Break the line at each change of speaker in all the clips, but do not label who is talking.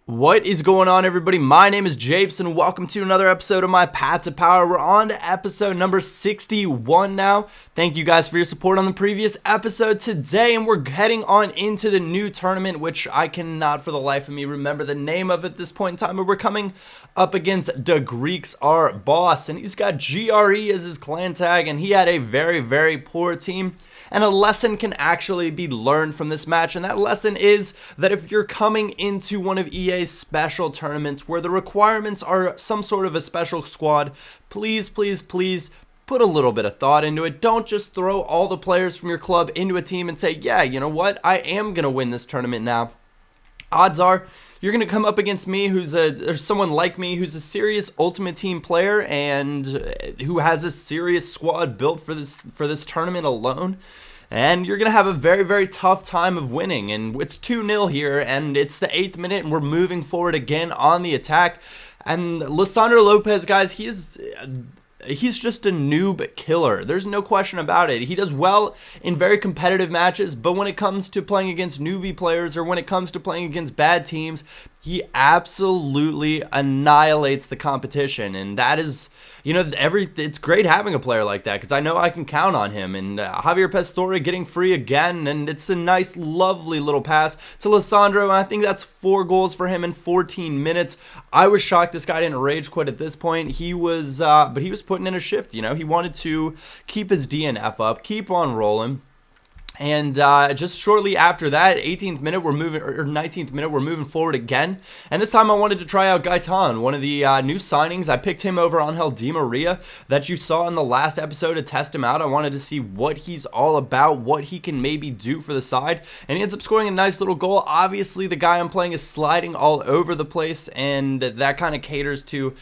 What is going on, everybody? My name is Japes, and welcome to another episode of my Path to Power. We're on to episode number 61 now. Thank you guys for your support on the previous episode today, and we're heading on into the new tournament, which I cannot for the life of me remember the name of at this point in time, but we're coming up against the Greeks, our boss, and he's got GRE as his clan tag, and he had a very poor team. And a lesson can actually be learned from this match, and that lesson is that if you're coming into one of EA's special tournaments where the requirements are some sort of a special squad, please put a little bit of thought into it. Don't just throw all the players from your club into a team and say, yeah, you know what, I am going to win this tournament now. Odds are you're going to come up against me or someone like me who's a serious Ultimate Team player and who has a serious squad built for this tournament alone. And you're going to have a very tough time of winning. And it's 2-0 here, and it's the 8th minute, and we're moving forward again on the attack. And Lisandro Lopez, guys, he's just a noob killer. There's no question about it. He does well in very competitive matches, but when it comes to playing against newbie players or when it comes to playing against bad teams, he absolutely annihilates the competition. And that is, it's great having a player like that because I know I can count on him. And Javier Pastore getting free again, and it's a nice, lovely little pass to Lisandro, and I think that's 4 goals for him in 14 minutes. I was shocked this guy didn't rage quit at this point. But he was putting in a shift. He wanted to keep his DNF up, keep on rolling. And just shortly after that, 19th minute, we're moving forward again. And this time I wanted to try out Gaetan, one of the new signings. I picked him over Angel Di Maria that you saw in the last episode to test him out. I wanted to see what he's all about, what he can maybe do for the side. And he ends up scoring a nice little goal. Obviously, the guy I'm playing is sliding all over the place, and that kind of caters to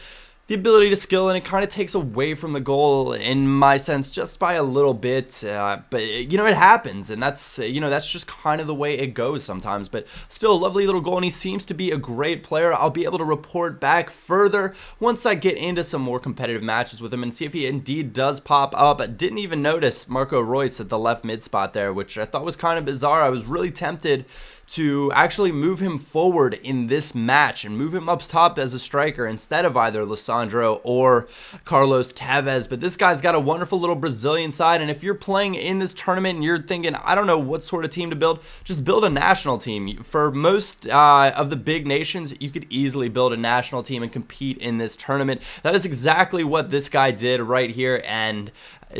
the ability to skill, and it kind of takes away from the goal in my sense just by a little bit, but it happens, and that's just kind of the way it goes sometimes. But still a lovely little goal, and he seems to be a great player. I'll be able to report back further once I get into some more competitive matches with him and see if he indeed does pop up. I didn't even notice Marco Reus at the left mid spot there, which I thought was kind of bizarre. I was really tempted to actually move him forward in this match and move him up top as a striker instead of either Lisandro or Carlos Tevez. But this guy's got a wonderful little Brazilian side, and if you're playing in this tournament and you're thinking, I don't know what sort of team to build, just build a national team. For most of the big nations, you could easily build a national team and compete in this tournament. That is exactly what this guy did right here, and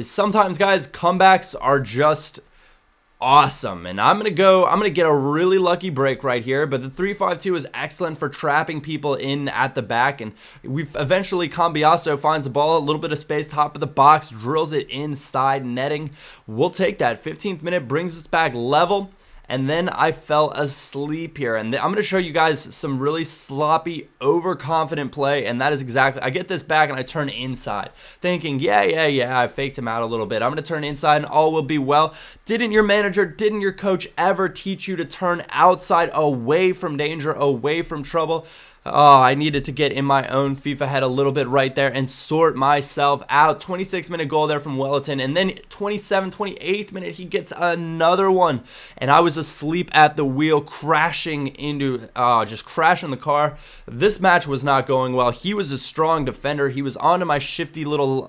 sometimes, guys, comebacks are just awesome. And I'm gonna get a really lucky break right here, but the 3-5-2 is excellent for trapping people in at the back, and we've eventually Cambiasso finds the ball, a little bit of space, top of the box, drills it inside netting. We'll take that. 15th minute brings us back level. And then I fell asleep here. And I'm going to show you guys some really sloppy, overconfident play. And that is exactly, I get this back and I turn inside. Thinking, yeah, I faked him out a little bit. I'm going to turn inside and all will be well. Didn't your coach ever teach you to turn outside, away from danger, away from trouble? Oh, I needed to get in my own FIFA head a little bit right there and sort myself out. 26-minute goal there from Wellington. And then 28th minute, he gets another one. And I was asleep at the wheel, crashing the car. This match was not going well. He was a strong defender. He was onto my shifty little,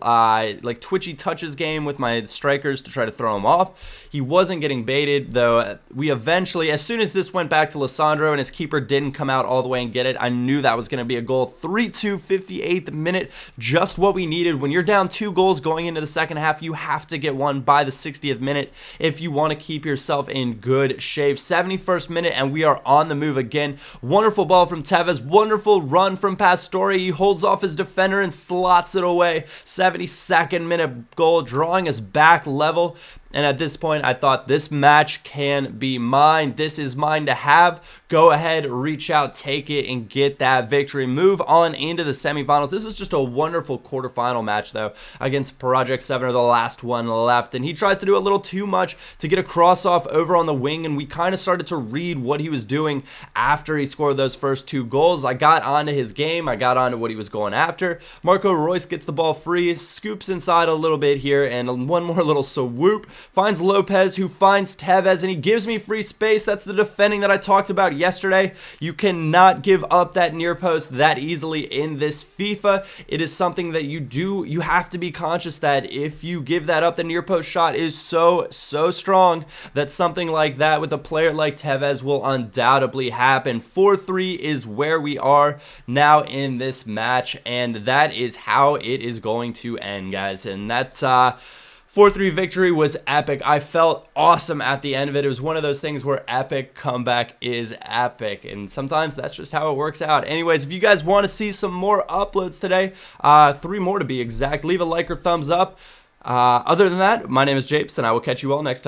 twitchy touches game with my strikers to try to throw him off. He wasn't getting baited, though. We eventually, as soon as this went back to Lisandro and his keeper didn't come out all the way and get it, I knew that was going to be a goal. 3-2, 58th minute, just what we needed. When you're down 2 goals going into the second half, you have to get one by the 60th minute if you want to keep yourself in good shape. 71st minute, and we are on the move again. Wonderful ball from Tevez. Wonderful run from Pastore. He holds off his defender and slots it away. 72nd minute goal, drawing us back level. And at this point, I thought this match can be mine. This is mine to have. Go ahead, reach out, take it, and get that victory. Move on into the semifinals. This is just a wonderful quarterfinal match, though, against Project 7, or the last one left. And he tries to do a little too much to get a cross-off over on the wing, and we kind of started to read what he was doing after he scored those first 2 goals. I got onto his game. I got onto what he was going after. Marco Reus gets the ball free, scoops inside a little bit here, and one more little swoop finds Lopez, who finds Tevez, and he gives me free space. That's the defending that I talked about yesterday. You cannot give up that near post that easily in this FIFA. It is something that you have to be conscious that if you give that up, the near post shot is so strong that something like that with a player like Tevez will undoubtedly happen. 4-3 is where we are now in this match, and that is how it is going to end, guys. And that's 4-3 victory was epic. I felt awesome at the end of it. It was one of those things where epic comeback is epic, and sometimes that's just how it works out. Anyways, if you guys want to see some more uploads today, 3 more to be exact, leave a like or thumbs up. Other than that, my name is Japes, and I will catch you all next time.